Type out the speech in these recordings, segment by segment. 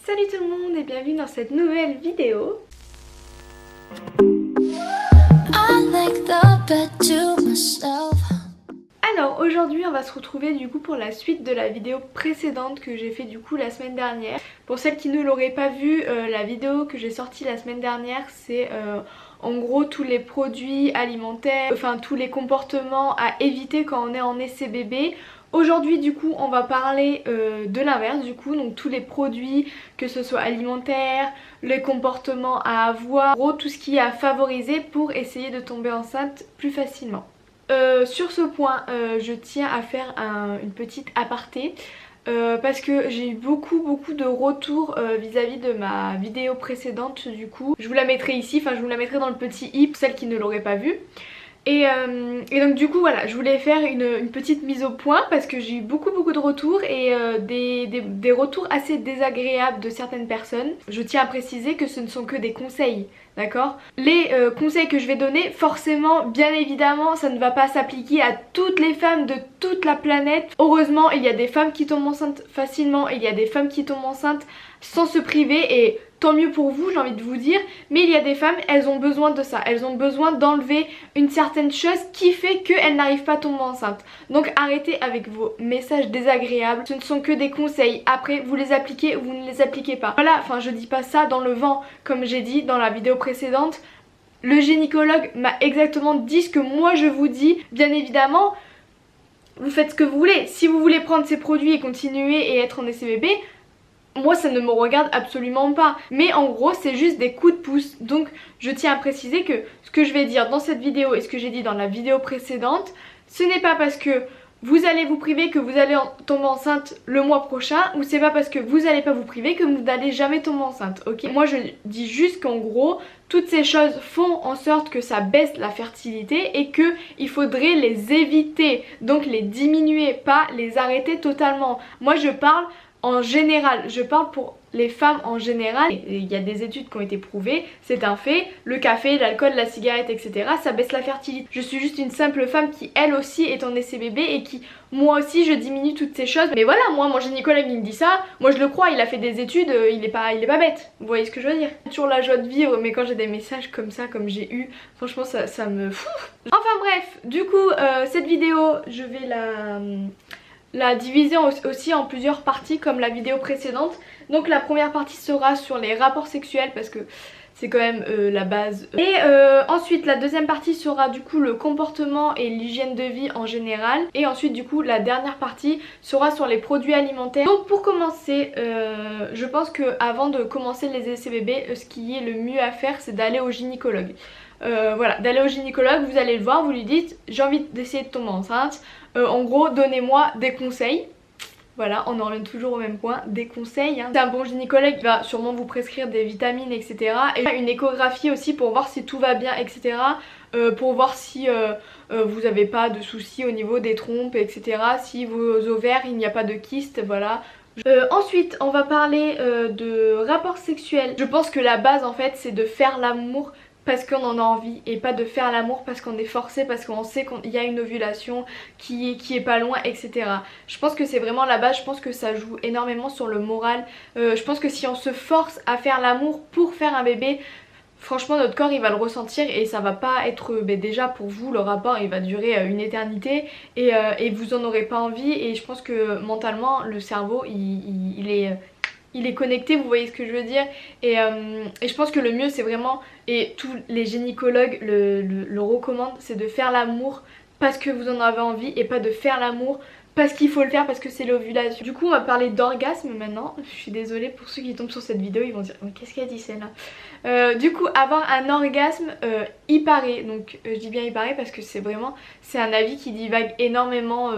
Salut tout le monde et bienvenue dans cette nouvelle vidéo. Alors aujourd'hui on va se retrouver du coup pour la suite de la vidéo précédente que j'ai fait du coup la semaine dernière. Pour celles qui ne l'auraient pas vu, la vidéo que j'ai sortie la semaine dernière c'est en gros tous les produits alimentaires, enfin tous les comportements à éviter quand on est en essai bébé. Aujourd'hui du coup on va parler de l'inverse du coup, donc tous les produits que ce soit alimentaires, les comportements à avoir, en gros tout ce qui est à favoriser pour essayer de tomber enceinte plus facilement. Sur ce point je tiens à faire une petite aparté parce que j'ai eu beaucoup de retours vis-à-vis de ma vidéo précédente du coup. Je vous la mettrai ici, enfin je vous la mettrai dans le petit i pour celles qui ne l'auraient pas vue. Et donc du coup voilà, je voulais faire une petite mise au point parce que j'ai eu beaucoup de retours et des retours assez désagréables de certaines personnes. Je tiens à préciser que ce ne sont que des conseils, d'accord? Les conseils que je vais donner, forcément, bien évidemment, ça ne va pas s'appliquer à toutes les femmes de toute la planète. Heureusement, il y a des femmes qui tombent enceintes facilement, il y a des femmes qui tombent enceintes sans se priver et tant mieux pour vous, j'ai envie de vous dire, mais il y a des femmes, elles ont besoin de ça, elles ont besoin d'enlever une certaine chose qui fait qu'elles n'arrivent pas à tomber enceinte. Donc arrêtez avec vos messages désagréables, ce ne sont que des conseils, après vous les appliquez ou vous ne les appliquez pas. Voilà, enfin je dis pas ça dans le vent, comme j'ai dit dans la vidéo précédente, le gynécologue m'a exactement dit ce que moi je vous dis, bien évidemment, vous faites ce que vous voulez. Si vous voulez prendre ces produits et continuer et être en essai bébé, moi ça ne me regarde absolument pas, mais en gros c'est juste des coups de pouce. Donc je tiens à préciser que ce que je vais dire dans cette vidéo et ce que j'ai dit dans la vidéo précédente, ce n'est pas parce que vous allez vous priver que vous allez tomber enceinte le mois prochain, ou c'est pas parce que vous n'allez pas vous priver que vous n'allez jamais tomber enceinte, ok? Moi je dis juste qu'en gros toutes ces choses font en sorte que ça baisse la fertilité et que il faudrait les éviter, donc les diminuer, pas les arrêter totalement. Moi je parle en général, je parle pour les femmes en général. Il y a des études qui ont été prouvées, c'est un fait. Le café, l'alcool, la cigarette, etc. ça baisse la fertilité. Je suis juste une simple femme qui elle aussi est en essai bébé et qui moi aussi je diminue toutes ces choses. Mais voilà, moi mon gynécologue il me dit ça, moi je le crois, il a fait des études, il est pas bête. Vous voyez ce que je veux dire? Toujours la joie de vivre, mais quand j'ai des messages comme ça, comme j'ai eu, franchement ça me fout. Enfin bref, du coup cette vidéo je vais la diviser aussi en plusieurs parties comme la vidéo précédente. Donc la première partie sera sur les rapports sexuels parce que c'est quand même la base. Et ensuite la deuxième partie sera du coup le comportement et l'hygiène de vie en général. Et ensuite du coup la dernière partie sera sur les produits alimentaires. Donc pour commencer, je pense que avant de commencer les essais bébés, ce qui est le mieux à faire c'est d'aller au gynécologue. Voilà, d'aller au gynécologue, vous allez le voir, vous lui dites j'ai envie d'essayer de tomber enceinte. En gros donnez-moi des conseils. Voilà, on en revient toujours au même point, des conseils. C'est un bon gynécologue, il va sûrement vous prescrire des vitamines, etc. Et une échographie aussi pour voir si tout va bien, etc. Pour voir si vous n'avez pas de soucis au niveau des trompes, etc. Si vos ovaires, il n'y a pas de kyste, voilà. Ensuite, on va parler de rapports sexuels. Je pense que la base en fait, c'est de faire l'amour parce qu'on en a envie et pas de faire l'amour parce qu'on est forcé, parce qu'on sait qu'il y a une ovulation qui est pas loin, etc. Je pense que c'est vraiment la base, je pense que ça joue énormément sur le moral. Je pense que si on se force à faire l'amour pour faire un bébé, franchement notre corps il va le ressentir et ça va pas être, déjà pour vous le rapport il va durer une éternité et vous en aurez pas envie. Et je pense que mentalement le cerveau il est connecté, vous voyez ce que je veux dire. Et je pense que le mieux c'est vraiment, et tous les gynécologues le recommandent, c'est de faire l'amour parce que vous en avez envie et pas de faire l'amour parce qu'il faut le faire parce que c'est l'ovulation. Du coup on va parler d'orgasme maintenant. Je suis désolée pour ceux qui tombent sur cette vidéo, ils vont dire mais qu'est-ce qu'elle dit celle-là. Du coup avoir un orgasme, il paraît, donc je dis bien il paraît parce que c'est un avis qui divague énormément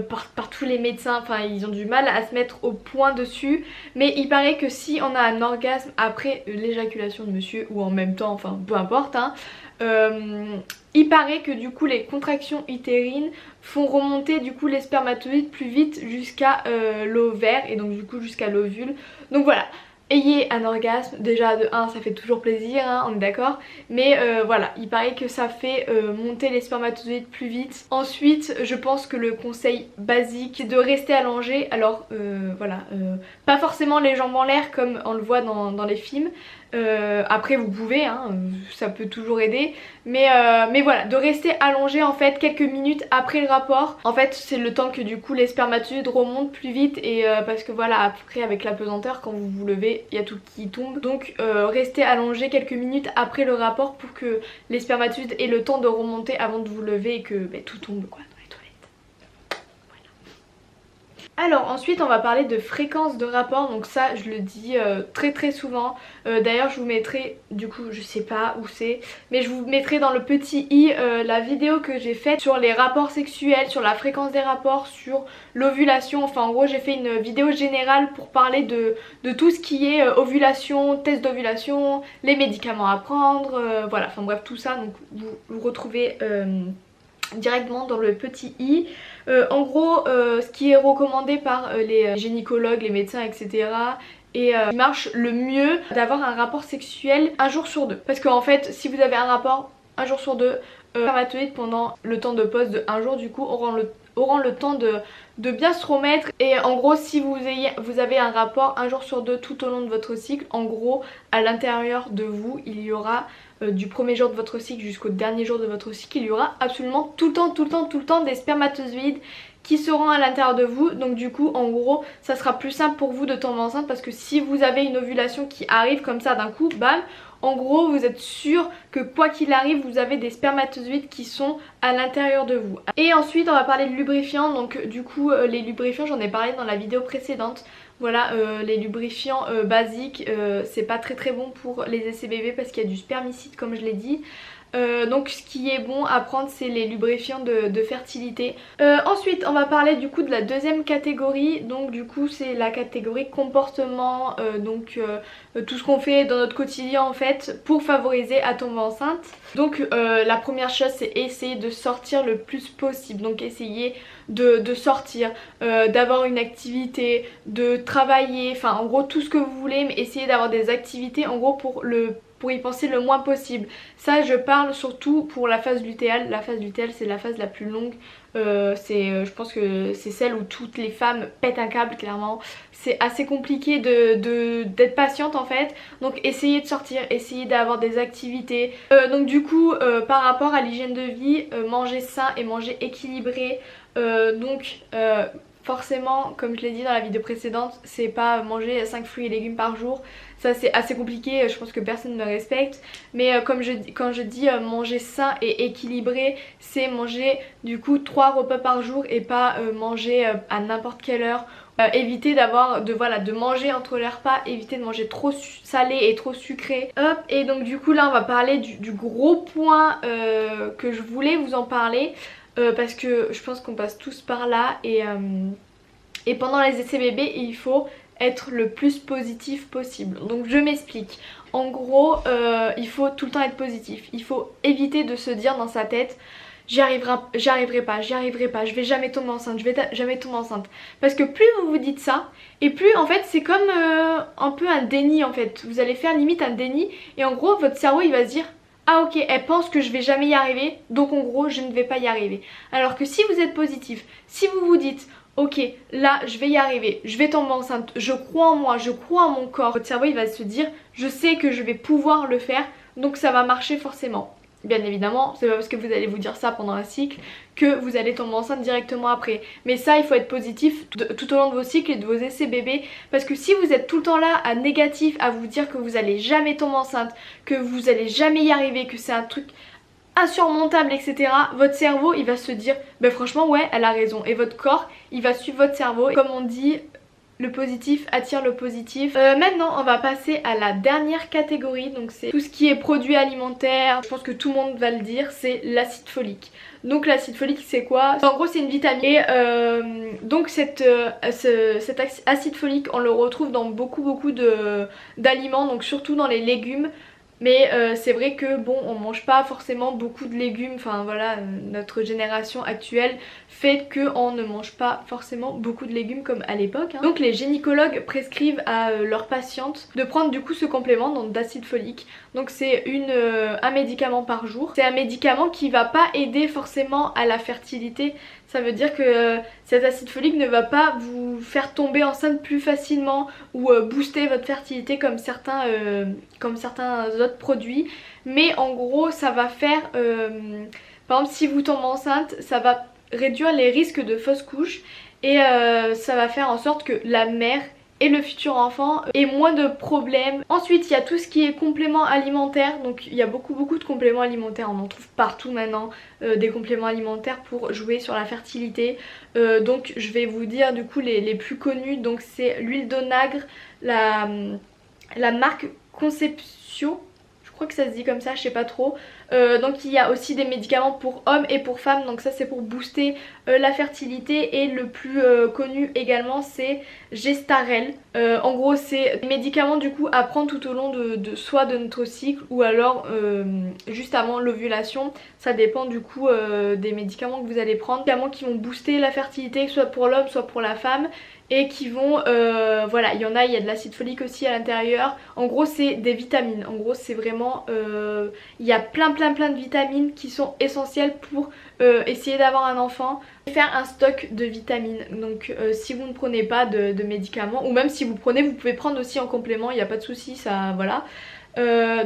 par tous les médecins, enfin ils ont du mal à se mettre au point dessus, mais il paraît que si on a un orgasme après l'éjaculation de monsieur ou en même temps, enfin peu importe hein, il paraît que du coup les contractions utérines font remonter du coup les spermatozoïdes plus vite jusqu'à l'ovaire et donc du coup jusqu'à l'ovule. Donc voilà, ayez un orgasme. Déjà de 1 ça fait toujours plaisir hein, on est d'accord, mais voilà, il paraît que ça fait monter les spermatozoïdes plus vite. Ensuite je pense que le conseil basique c'est de rester allongé. Alors voilà, pas forcément les jambes en l'air comme on le voit dans les films. Après vous pouvez, hein, ça peut toujours aider, mais voilà, de rester allongé en fait quelques minutes après le rapport. En fait c'est le temps que du coup les spermatozoïdes remontent plus vite et parce que voilà, après avec la pesanteur quand vous vous levez il y a tout qui tombe. Donc restez allongé quelques minutes après le rapport pour que les spermatozoïdes aient le temps de remonter avant de vous lever et que tout tombe quoi. Alors ensuite on va parler de fréquence de rapport, donc ça je le dis très souvent. D'ailleurs je vous mettrai, du coup je sais pas où c'est, mais je vous mettrai dans le petit i la vidéo que j'ai faite sur les rapports sexuels, sur la fréquence des rapports, sur l'ovulation. Enfin en gros j'ai fait une vidéo générale pour parler de tout ce qui est ovulation, test d'ovulation, les médicaments à prendre, voilà, enfin bref tout ça, donc vous retrouvez directement dans le petit i. En gros ce qui est recommandé par les gynécologues, les médecins etc. et qui marche le mieux, d'avoir un rapport sexuel un jour sur deux. Parce qu'en fait si vous avez un rapport un jour sur deux, spermatozoïdes pendant le temps de pause de un jour du coup auront le temps de bien se remettre. Et en gros si vous avez un rapport un jour sur deux tout au long de votre cycle, en gros à l'intérieur de vous il y aura du premier jour de votre cycle jusqu'au dernier jour de votre cycle, il y aura absolument tout le temps des spermatozoïdes qui seront à l'intérieur de vous. Donc du coup en gros ça sera plus simple pour vous de tomber enceinte, parce que si vous avez une ovulation qui arrive comme ça d'un coup, bam, en gros vous êtes sûr que quoi qu'il arrive vous avez des spermatozoïdes qui sont à l'intérieur de vous. Et ensuite on va parler de lubrifiants. Donc du coup les lubrifiants j'en ai parlé dans la vidéo précédente. Voilà, les lubrifiants basiques c'est pas très bon pour les essais bébés parce qu'il y a du spermicide comme je l'ai dit. Donc ce qui est bon à prendre c'est les lubrifiants de fertilité. Ensuite on va parler du coup de la deuxième catégorie. Donc du coup c'est la catégorie comportement, tout ce qu'on fait dans notre quotidien en fait pour favoriser à tomber enceinte. Donc la première chose c'est essayer de sortir le plus possible. Donc essayer de sortir, d'avoir une activité, de travailler, enfin en gros tout ce que vous voulez, mais essayez d'avoir des activités en gros pour y penser le moins possible. Ça je parle surtout pour la phase lutéale. La phase lutéale c'est la phase la plus longue, je pense que c'est celle où toutes les femmes pètent un câble clairement. C'est assez compliqué d'être patiente en fait, donc essayez de sortir, essayez d'avoir des activités. Donc du coup par rapport à l'hygiène de vie, manger sain et manger équilibré. Forcément, comme je l'ai dit dans la vidéo précédente, c'est pas manger 5 fruits et légumes par jour. Ça c'est assez compliqué, je pense que personne ne me respecte. Mais quand je dis manger sain et équilibré, c'est manger du coup 3 repas par jour et pas manger à n'importe quelle heure. Éviter de manger entre les repas, éviter de manger trop salé et trop sucré. Hop, et donc du coup là on va parler du gros point que je voulais vous en parler. Parce que je pense qu'on passe tous par là et pendant les essais bébés il faut être le plus positif possible. Donc je m'explique. En gros il faut tout le temps être positif. Il faut éviter de se dire dans sa tête j'y arriverai pas, je vais jamais tomber enceinte, je vais jamais tomber enceinte. Parce que plus vous vous dites ça, et plus en fait c'est comme un peu un déni en fait. Vous allez faire limite un déni et en gros votre cerveau il va se dire ah ok, elle pense que je vais jamais y arriver, donc en gros je ne vais pas y arriver. Alors que si vous êtes positif, si vous vous dites ok là je vais y arriver, je vais tomber enceinte, je crois en moi, je crois en mon corps, votre cerveau il va se dire je sais que je vais pouvoir le faire, donc ça va marcher forcément. Bien évidemment, c'est pas parce que vous allez vous dire ça pendant un cycle que vous allez tomber enceinte directement après. Mais ça, il faut être positif tout au long de vos cycles et de vos essais bébés. Parce que si vous êtes tout le temps là à négatif, à vous dire que vous allez jamais tomber enceinte, que vous allez jamais y arriver, que c'est un truc insurmontable, etc. Votre cerveau, il va se dire, ben franchement, ouais, elle a raison. Et votre corps, il va suivre votre cerveau. Et comme on dit, le positif attire le positif. Maintenant on va passer à la dernière catégorie, donc c'est tout ce qui est produits alimentaires, je pense que tout le monde va le dire, c'est l'acide folique. Donc l'acide folique c'est quoi? En gros c'est une vitamine et donc cet acide folique on le retrouve dans beaucoup d'aliments, donc surtout dans les légumes. Mais c'est vrai que bon on mange pas forcément beaucoup de légumes, enfin voilà notre génération actuelle fait qu'on ne mange pas forcément beaucoup de légumes comme à l'époque. Donc les gynécologues prescrivent à leurs patientes de prendre du coup ce complément donc d'acide folique. Donc c'est un médicament par jour. C'est un médicament qui va pas aider forcément à la fertilité. Ça veut dire que cet acide folique ne va pas vous faire tomber enceinte plus facilement ou booster votre fertilité comme certains autres produits. Mais en gros ça va faire, par exemple si vous tombez enceinte, ça va réduire les risques de fausse couche et ça va faire en sorte que la mère et le futur enfant aient moins de problèmes. Ensuite il y a tout ce qui est compléments alimentaires, donc il y a beaucoup de compléments alimentaires, on en trouve partout maintenant, des compléments alimentaires pour jouer sur la fertilité. Donc je vais vous dire du coup les plus connus, donc c'est l'huile d'onagre, la marque Concepcio, je crois que ça se dit comme ça, je sais pas trop. Donc il y a aussi des médicaments pour hommes et pour femmes, donc ça c'est pour booster la fertilité. Et le plus connu également c'est Gestarel. En gros c'est des médicaments du coup à prendre tout au long soit de notre cycle ou alors juste avant l'ovulation. Ça dépend du coup des médicaments que vous allez prendre. Des médicaments qui vont booster la fertilité, soit pour l'homme soit pour la femme, et qui vont, voilà, il y a de l'acide folique aussi à l'intérieur. En gros c'est des vitamines, en gros c'est vraiment, il y a plein de vitamines qui sont essentielles pour essayer d'avoir un enfant. Faire un stock de vitamines, donc si vous ne prenez pas de médicaments, ou même si vous prenez, vous pouvez prendre aussi en complément, il n'y a pas de souci, ça voilà.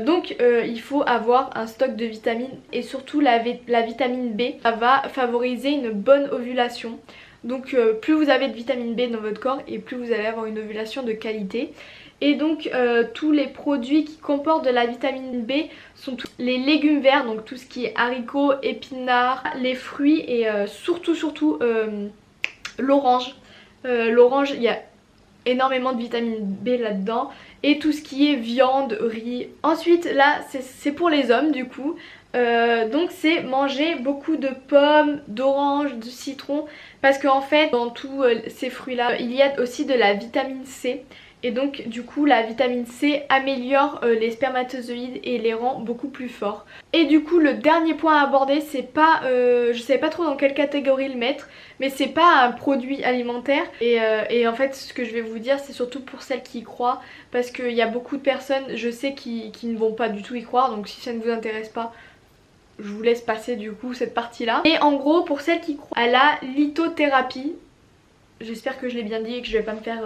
Donc il faut avoir un stock de vitamines et surtout la vitamine B, ça va favoriser une bonne ovulation. Donc plus vous avez de vitamine B dans votre corps et plus vous allez avoir une ovulation de qualité. Et donc tous les produits qui comportent de la vitamine B sont les légumes verts, donc tout ce qui est haricots, épinards, les fruits et surtout l'orange. L'orange, il y a énormément de vitamine B là-dedans, et tout ce qui est viande, riz. Ensuite là c'est pour les hommes du coup. Donc c'est manger beaucoup de pommes, d'oranges, de citron, parce qu'en fait dans tous ces fruits là il y a aussi de la vitamine C. Et donc du coup la vitamine C améliore les spermatozoïdes et les rend beaucoup plus forts. Et du coup le dernier point à aborder, c'est pas, je sais pas trop dans quelle catégorie le mettre, mais c'est pas un produit alimentaire. Et en fait ce que je vais vous dire c'est surtout pour celles qui y croient, parce qu'il y a beaucoup de personnes je sais qui ne vont pas du tout y croire, donc si ça ne vous intéresse pas, je vous laisse passer du coup cette partie là. Et en gros pour celles qui croient à la lithothérapie, j'espère que je l'ai bien dit et que je vais pas me faire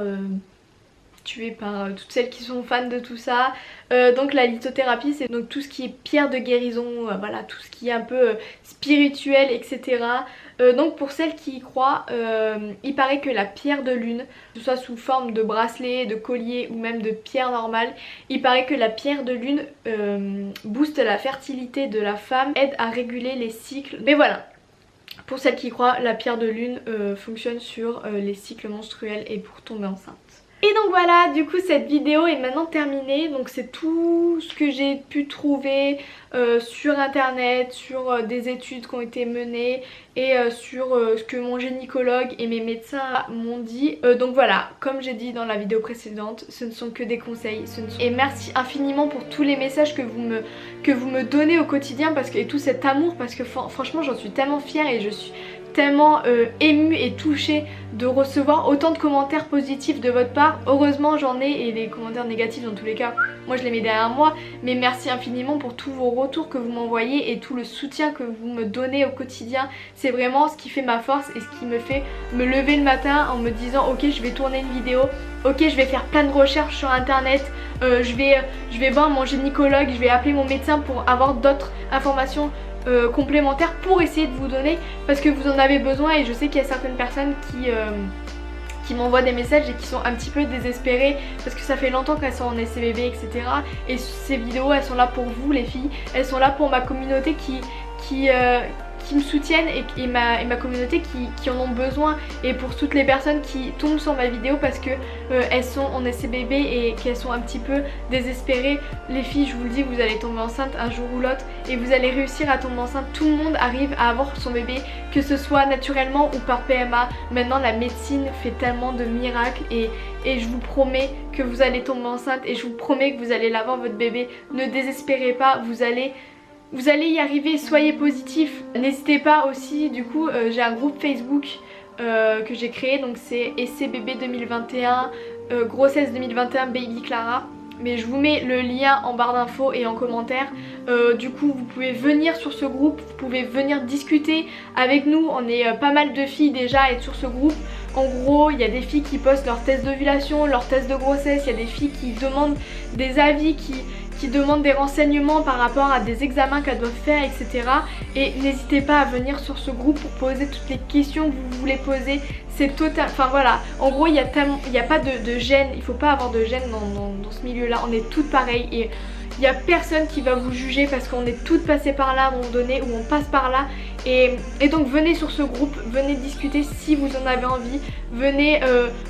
tuée par toutes celles qui sont fans de tout ça. Donc la lithothérapie c'est donc tout ce qui est pierre de guérison, voilà, tout ce qui est un peu spirituel, etc. Donc pour celles qui y croient, il paraît que la pierre de lune, que ce soit sous forme de bracelet, de collier ou même de pierre normale, il paraît que la pierre de lune booste la fertilité de la femme, aide à réguler les cycles. Mais voilà, pour celles qui y croient, la pierre de lune fonctionne sur les cycles menstruels et pour tomber enceinte. Et donc voilà, du coup cette vidéo est maintenant terminée. Donc c'est tout ce que j'ai pu trouver sur internet, sur des études qui ont été menées et sur ce que mon gynécologue et mes médecins m'ont dit. Donc voilà, comme j'ai dit dans la vidéo précédente, ce ne sont que des conseils. Et merci infiniment pour tous les messages que vous me donnez au quotidien, parce que, et tout cet amour, parce que franchement j'en suis tellement fière et je suis tellement émue et touchée de recevoir autant de commentaires positifs de votre part. Heureusement j'en ai, et les commentaires négatifs dans tous les cas moi je les mets derrière moi, mais merci infiniment pour tous vos retours que vous m'envoyez et tout le soutien que vous me donnez au quotidien. C'est vraiment ce qui fait ma force et ce qui me fait me lever le matin en me disant ok je vais tourner une vidéo, ok je vais faire plein de recherches sur internet, je vais voir mon gynécologue, je vais appeler mon médecin pour avoir d'autres informations complémentaires pour essayer de vous donner, parce que vous en avez besoin. Et je sais qu'il y a certaines personnes qui m'envoient des messages et qui sont un petit peu désespérées parce que ça fait longtemps qu'elles sont en SCBB, etc. Et ces vidéos elles sont là pour vous les filles, elles sont là pour ma communauté qui me soutiennent et ma communauté qui en ont besoin, et pour toutes les personnes qui tombent sur ma vidéo parce que elles sont en SCBB et qu'elles sont un petit peu désespérées. Les filles, je vous le dis, vous allez tomber enceinte un jour ou l'autre et vous allez réussir à tomber enceinte. Tout le monde arrive à avoir son bébé, que ce soit naturellement ou par PMA. Maintenant la médecine fait tellement de miracles et je vous promets que vous allez tomber enceinte et je vous promets que vous allez l'avoir votre bébé. Ne désespérez pas, vous allez Vous allez y arriver, soyez positifs. N'hésitez pas aussi, du coup j'ai un groupe Facebook que j'ai créé, donc c'est Essai Bébé 2021, Grossesse 2021 Baby Clara. Mais je vous mets le lien en barre d'infos et en commentaire. Du coup vous pouvez venir sur ce groupe, vous pouvez venir discuter avec nous. On est pas mal de filles déjà à être sur ce groupe. En gros il y a des filles qui postent leurs tests d'ovulation, leurs tests de grossesse. Il y a des filles qui demandent des avis, qui demandent des renseignements par rapport à des examens qu'elles doivent faire, etc. Et n'hésitez pas à venir sur ce groupe pour poser toutes les questions que vous voulez poser. C'est total, enfin voilà, en gros il n'y a pas de gêne, il faut pas avoir de gêne dans ce milieu là, on est toutes pareilles et il n'y a personne qui va vous juger parce qu'on est toutes passées par là à un moment donné, ou on passe par là. Et donc venez sur ce groupe, venez discuter si vous en avez envie, venez,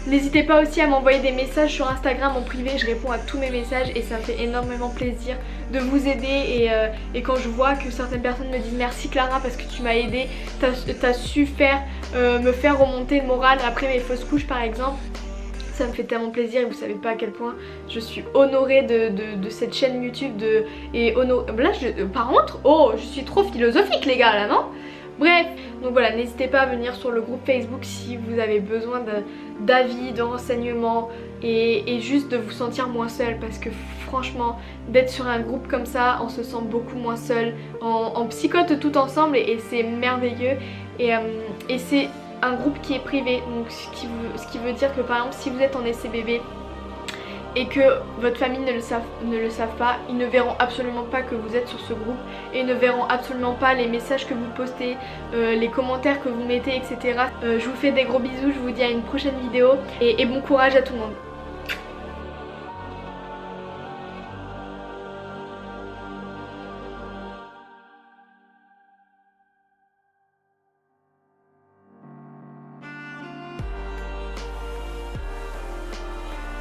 n'hésitez pas aussi à m'envoyer des messages sur Instagram en privé, je réponds à tous mes messages et ça me fait énormément plaisir de vous aider. Et quand je vois que certaines personnes me disent merci Clara parce que tu m'as aidé, t'as su me faire remonter le moral après mes fausses couches par exemple, ça me fait tellement plaisir et vous savez pas à quel point je suis honorée de cette chaîne YouTube par contre, oh je suis trop philosophique les gars là, non? Bref, donc voilà, n'hésitez pas à venir sur le groupe Facebook si vous avez besoin d'avis, de renseignements et juste de vous sentir moins seul, parce que franchement d'être sur un groupe comme ça on se sent beaucoup moins seul, on psychote tout ensemble et c'est merveilleux et c'est un groupe qui est privé, donc ce qui veut dire que par exemple si vous êtes en essai bébé et que votre famille ne le savent pas, ils ne verront absolument pas que vous êtes sur ce groupe et ils ne verront absolument pas les messages que vous postez, les commentaires que vous mettez, etc. Je vous fais des gros bisous, je vous dis à une prochaine vidéo et bon courage à tout le monde.